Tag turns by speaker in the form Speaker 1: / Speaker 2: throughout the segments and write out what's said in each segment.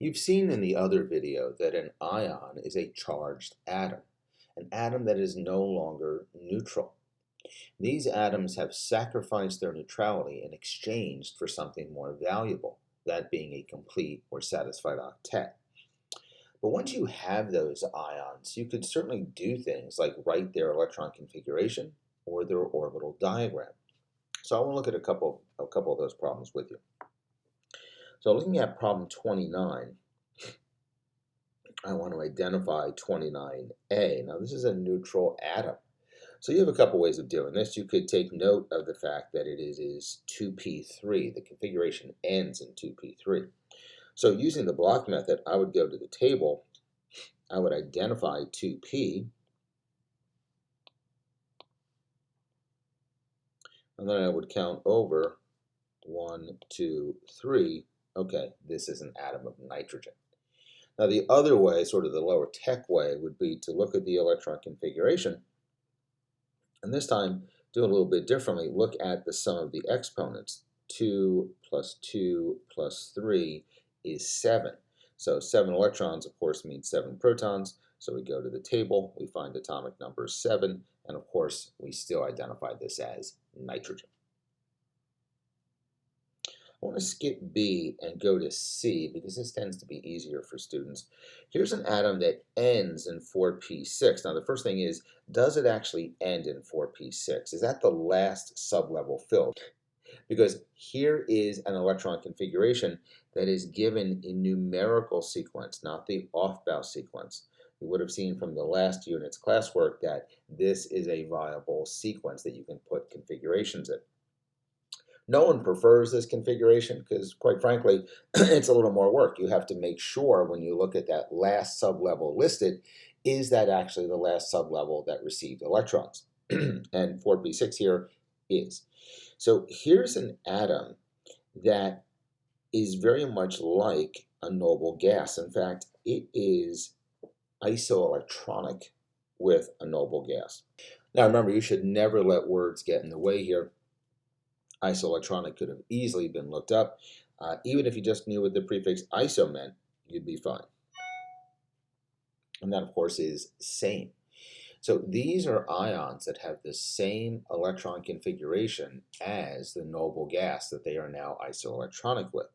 Speaker 1: You've seen in the other video that an ion is a charged atom, an atom that is no longer neutral. These atoms have sacrificed their neutrality in exchange for something more valuable, that being a complete or satisfied octet. But once you have those ions, you could certainly do things like write their electron configuration or their orbital diagram. So I want to look at a couple of those problems with you. So looking at problem 29, I want to identify 29A. Now this is a neutral atom. So you have a couple ways of doing this. You could take note of the fact that it is 2p3. The configuration ends in 2p3. So using the block method, I would go to the table. I would identify 2p. And then I would count over 1, 2, 3. Okay, this is an atom of nitrogen. Now the other way, sort of the lower tech way, would be to look at the electron configuration. And this time, do it a little bit differently. Look at the sum of the exponents. 2 plus 2 plus 3 is 7. So 7 electrons, of course, means 7 protons. So we go to the table, we find atomic number 7, and of course, we still identify this as nitrogen. I want to skip B and go to C because this tends to be easier for students. Here's an atom that ends in 4p6. Now the first thing is, does it actually end in 4p6? Is that the last sublevel filled? Because here is an electron configuration that is given in numerical sequence, not the off-bow sequence. You would have seen from the last unit's classwork that this is a viable sequence that you can put configurations in. No one prefers this configuration because, quite frankly, it's a little more work. You have to make sure when you look at that last sublevel listed, is that actually the last sublevel that received electrons? And 4p6 here is. So here's an atom that is very much like a noble gas. In fact, it is isoelectronic with a noble gas. Now remember, you should never let words get in the way here. Isoelectronic could have easily been looked up. Even if you just knew what the prefix iso meant, you'd be fine. And that, of course, is same. So these are ions that have the same electron configuration as the noble gas that they are now isoelectronic with.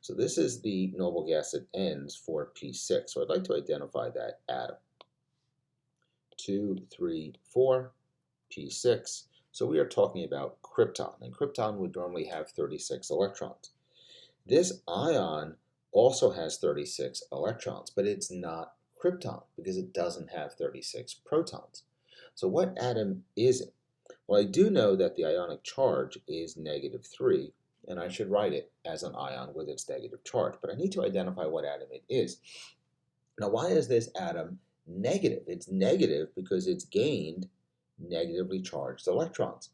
Speaker 1: So this is the noble gas that ends 4p6. So I'd like to identify that atom. 2, 3, 4, p6. So we are talking about krypton, and krypton would normally have 36 electrons. This ion also has 36 electrons, but it's not krypton because it doesn't have 36 protons. So what atom is it? Well, I do know that the ionic charge is -3, and I should write it as an ion with its negative charge, but I need to identify what atom it is. Now, why is this atom negative? It's negative because it's gained negatively charged electrons.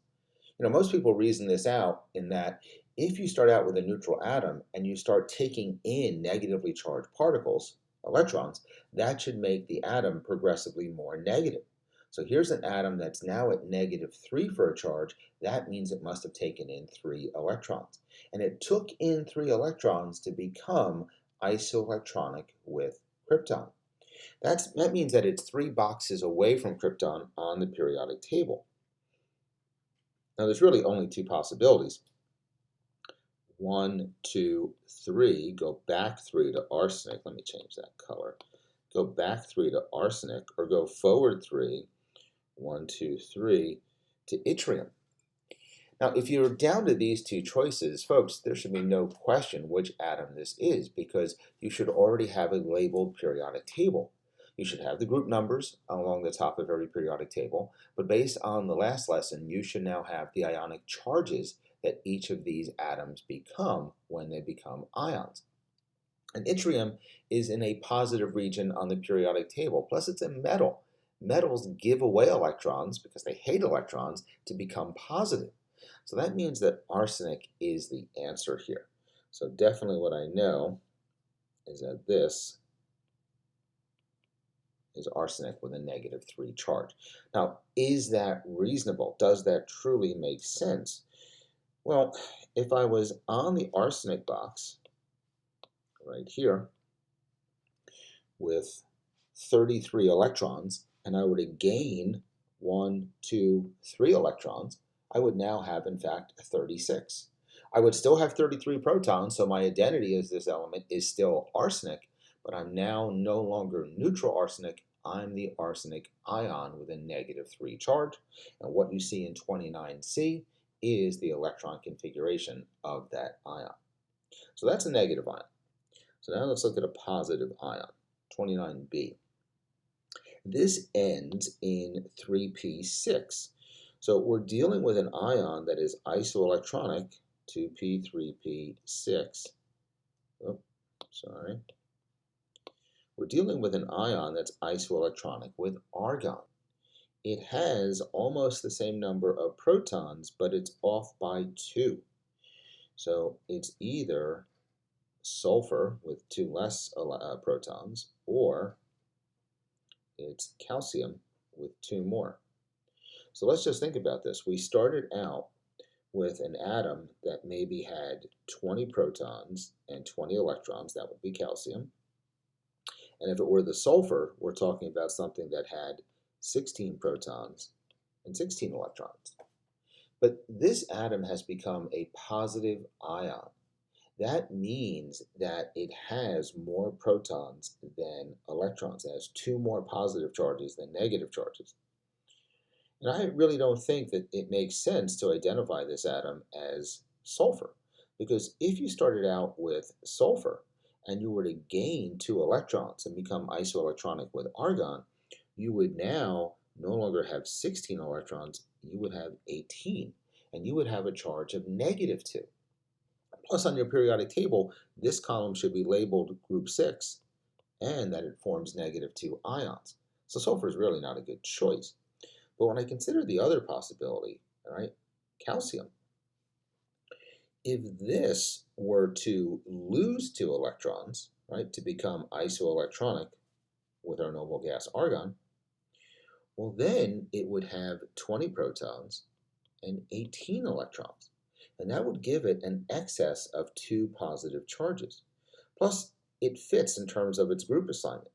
Speaker 1: Most people reason this out in that if you start out with a neutral atom and you start taking in negatively charged particles, electrons, that should make the atom progressively more negative. So here's an atom that's now at -3 for a charge. That means it must have taken in 3 electrons. And it took in 3 electrons to become isoelectronic with krypton. That means that it's 3 boxes away from krypton on the periodic table. Now, there's really only 2 possibilities. 1, 2, 3. Go back 3 to arsenic. Let me change that color. Go back 3 to arsenic, or go forward 3, 1, 2, 3, to yttrium. Now, if you're down to these 2 choices, folks, there should be no question which atom this is because you should already have a labeled periodic table. You should have the group numbers along the top of every periodic table, but based on the last lesson, you should now have the ionic charges that each of these atoms become when they become ions. And yttrium is in a positive region on the periodic table, plus it's a metal. Metals give away electrons because they hate electrons to become positive. So that means that arsenic is the answer here. So definitely what I know is that this is arsenic with a -3 charge. Now, is that reasonable? Does that truly make sense? Well, if I was on the arsenic box right here, with 33 electrons, and I were to gain 1, 2, 3 electrons, I would now have, in fact, 36. I would still have 33 protons, so my identity as this element is still arsenic, but I'm now no longer neutral arsenic. I'm the arsenic ion with a -3 charge. And what you see in 29C is the electron configuration of that ion. So that's a negative ion. So now let's look at a positive ion, 29B. This ends in 3p6. So we're dealing with an ion that is isoelectronic to p3p6. Oh, sorry. We're dealing with an ion that's isoelectronic with argon. It has almost the same number of protons, but it's off by 2. So it's either sulfur with 2 less protons, or it's calcium with 2 more. So let's just think about this. We started out with an atom that maybe had 20 protons and 20 electrons. That would be calcium. And if it were the sulfur, we're talking about something that had 16 protons and 16 electrons. But this atom has become a positive ion. That means that it has more protons than electrons. It has 2 more positive charges than negative charges. And I really don't think that it makes sense to identify this atom as sulfur, because if you started out with sulfur and you were to gain 2 electrons and become isoelectronic with argon, you would now no longer have 16 electrons, you would have 18, and you would have a charge of -2. Plus, on your periodic table, this column should be labeled group 6, and that it forms -2 ions. So sulfur is really not a good choice. But when I consider the other possibility, all right, calcium, if this were to lose 2 electrons, right, to become isoelectronic with our noble gas argon, well, then it would have 20 protons and 18 electrons. And that would give it an excess of 2 positive charges. Plus, it fits in terms of its group assignment.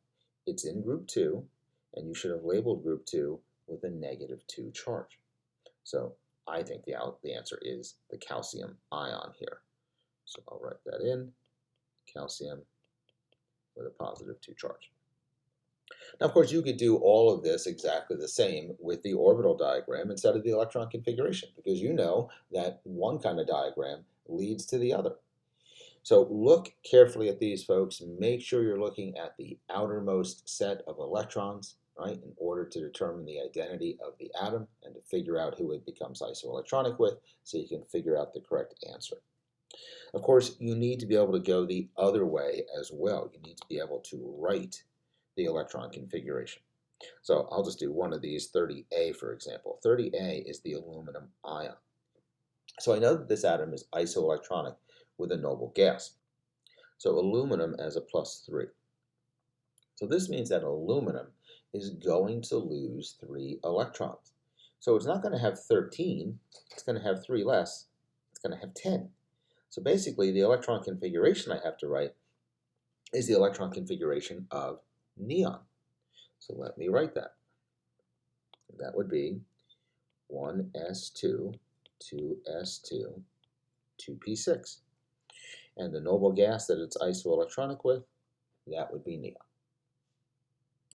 Speaker 1: It's in group 2, and you should have labeled group 2 with a -2 charge. So I think the answer is the calcium ion here. So I'll write that in, calcium with a +2 charge. Now, of course, you could do all of this exactly the same with the orbital diagram instead of the electron configuration, because you know that one kind of diagram leads to the other. So look carefully at these, folks. Make sure you're looking at the outermost set of electrons, right, in order to determine the identity of the atom and to figure out who it becomes isoelectronic with, so you can figure out the correct answer. Of course, you need to be able to go the other way as well. You need to be able to write the electron configuration. So I'll just do one of these, 30A, for example. 30A is the aluminum ion. So I know that this atom is isoelectronic with a noble gas. So aluminum as a +3. So this means that aluminum is going to lose 3 electrons. So it's not going to have 13, it's going to have 3 less, it's going to have 10. So basically, the electron configuration I have to write is the electron configuration of neon. So let me write that. That would be 1s2, 2s2, 2p6. And the noble gas that it's isoelectronic with, that would be neon.